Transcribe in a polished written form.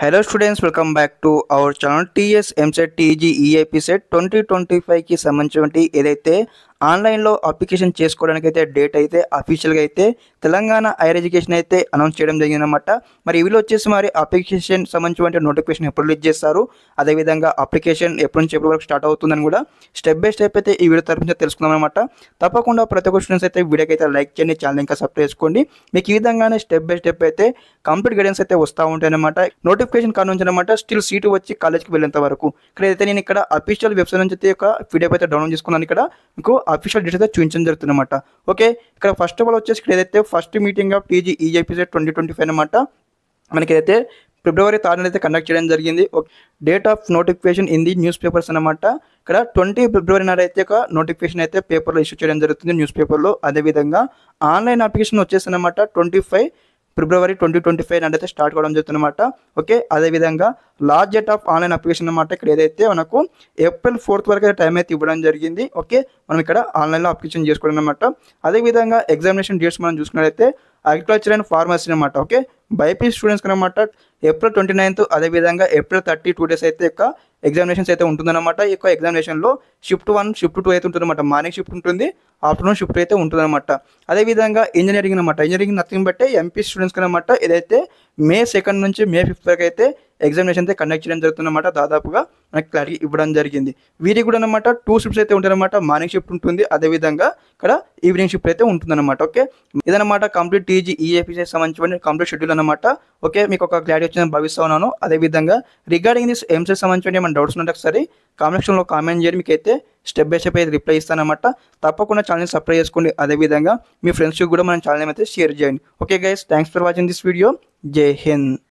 Hello students, welcome back to our channel TS MSET TG EAP set 2025 కి సంబంధించి ఏదైతే ఆన్లైన్లో అప్లికేషన్ చేసుకోవడానికి అయితే డేట్ అయితే అఫీషియల్గా అయితే తెలంగాణ హైయర్ ఎడ్యుకేషన్ అయితే అనౌన్స్ చేయడం జరిగిందన్నమాట. మరి ఇవిలో వచ్చేసి మరి అప్లికేషన్ సంబంధించిన నోటిఫికేషన్ ఎప్పుడు రిలీజ్ చేస్తారు, అదేవిధంగా అప్లికేషన్ ఎప్పటి నుంచి ఎప్పటి వరకు స్టార్ట్ అవుతుందని కూడా స్టెప్ బై స్టెప్ అయితే ఈ వీడియో తరఫు నుంచి తెలుసుకుందాం అనమాట. తప్పకుండా ప్రతి ఒక్క స్టూడెంట్స్ అయితే వీడియోకి అయితే లైక్ చేయండి, ఛానల్ ఇంకా సబ్స్క్రైబ్ చేసుకోండి. మీకు ఈ విధంగానే స్టెప్ బై స్టెప్ అయితే కంప్లీట్ గైడెన్స్ అయితే వస్తూ ఉంటాయి అనమాట. నోటిఫికేషన్ కాడ నుంచి అనమాట స్టిల్ సీటు వచ్చి కాలేజ్కి వెళ్ళేంత వరకు ఇక్కడైతే నేను ఇక్కడ అఫీషియల్ వెబ్సైట్ నుంచి అయితే ఒక పీడిఎఫ్ అయితే డౌన్లోడ్ చేసుకున్నాను. ఇక్కడ మీకు అఫీషియల్ డీటెయిల్స్ అయితే చూపించడం జరుగుతుంది అనమాట. ఓకే, ఇక్కడ ఫస్ట్ ఆఫ్ ఆల్ వచ్చేసి ఇక్కడ ఏదైతే first meeting of TG EAP 2025 అనమాట. మనకి అయితే February 3 అయితే కండక్ట్ చేయడం జరిగింది. Date of notification in the news papers అనమాట. ఇక్కడ 20 February నాడు అయితే ఒక నోటిఫికేషన్ అయితే పేపర్లో ఇష్యూ చేయడం జరుగుతుంది, న్యూస్ పేపర్లో. అదేవిధంగా ఆన్లైన్ అప్లికేషన్ వచ్చేసి అనమాట 25 February 2025 నాడు అయితే స్టార్ట్ కావడం జరుగుతుంది అనమాట. ఓకే, అదేవిధంగా last date of online application అనమాట. ఇక్కడ ఏదైతే మనకు April 4 వరకు అయితే టైం అయితే ఇవ్వడం జరిగింది. ఓకే, మనం ఇక్కడ ఆన్లైన్లో అప్లికేషన్ చేసుకోవడం అనమాట. అదేవిధంగా ఎగ్జామినేషన్ డేట్స్ మనం చూసుకున్నట్లయితే అగ్రికల్చర్ అండ్ ఫార్మసీ అనమాట. ఓకే, బైపీసీ స్టూడెంట్స్కి అనమాట April 29, అదేవిధంగా April 30 2 days అయితే యొక్క ఎగ్జామినేషన్స్ అయితే ఉంటుందన్నమాట. ఈ యొక్క ఎగ్జామినేషన్లో షిఫ్ట్ 1 షిఫ్ట్ 2 అయితే ఉంటుందన్నమాట. మార్నింగ్ షిఫ్ట్ ఉంటుంది, ఆఫ్టర్నూన్ షిఫ్ట్ అయితే ఉంటుందన్నమాట. అదేవిధంగా ఇంజనీరింగ్ అనమాట. ఇంజనీరింగ్ నథింగ్ బట్టే ఎంపీ స్టూడెంట్స్కి అనమాట ఏదైతే May 2 నుంచి May 5 వరకు అయితే ఎగ్జామినేషన్ అయితే కండక్ట్ చేయడం జరుగుతుందన్నమాట. దాదాపుగా మనకి క్లారిటీ ఇవ్వడం జరిగింది. వీరికి కూడా అనమాట 2 షిఫ్ట్స్ అయితే ఉంటాయన్నమాట. మార్నింగ్ షిఫ్ట్ ఉంటుంది, అదేవిధంగా ఇక్కడ ఈవినింగ్ షిఫ్ట్ అయితే ఉంటుందన్నమాట. ఓకే, ఇదనమాట కంప్లీట్ టీజీ ఈఏపీసీ సంబంధించిన కంప్లీట్ షెడ్యూల్ అనమాట. ఓకే, మీకు ఒక క్లారిటీ వచ్చిందని భావిస్తా ఉన్నాను. అదేవిధంగా రిగార్డింగ్ దిస్ ఎంసెట్ సంబంధించిన ఏమైనా డౌట్స్ ఉంటే ఒకసారి కామెంట్ సెక్షన్లో కామెంట్ చేయండి. మీకు అయితే స్టెప్ బై స్టెప్ అయితే రిప్లై ఇస్తానమాట. తప్పకుండా ఛానల్ని సబ్స్క్రైబ్ చేసుకోండి. అదేవిధంగా మీ ఫ్రెండ్స్కి కూడా మన ఛానల్ అయితే షేర్ చేయండి. Okay guys, thanks for watching this video. జై హింద్.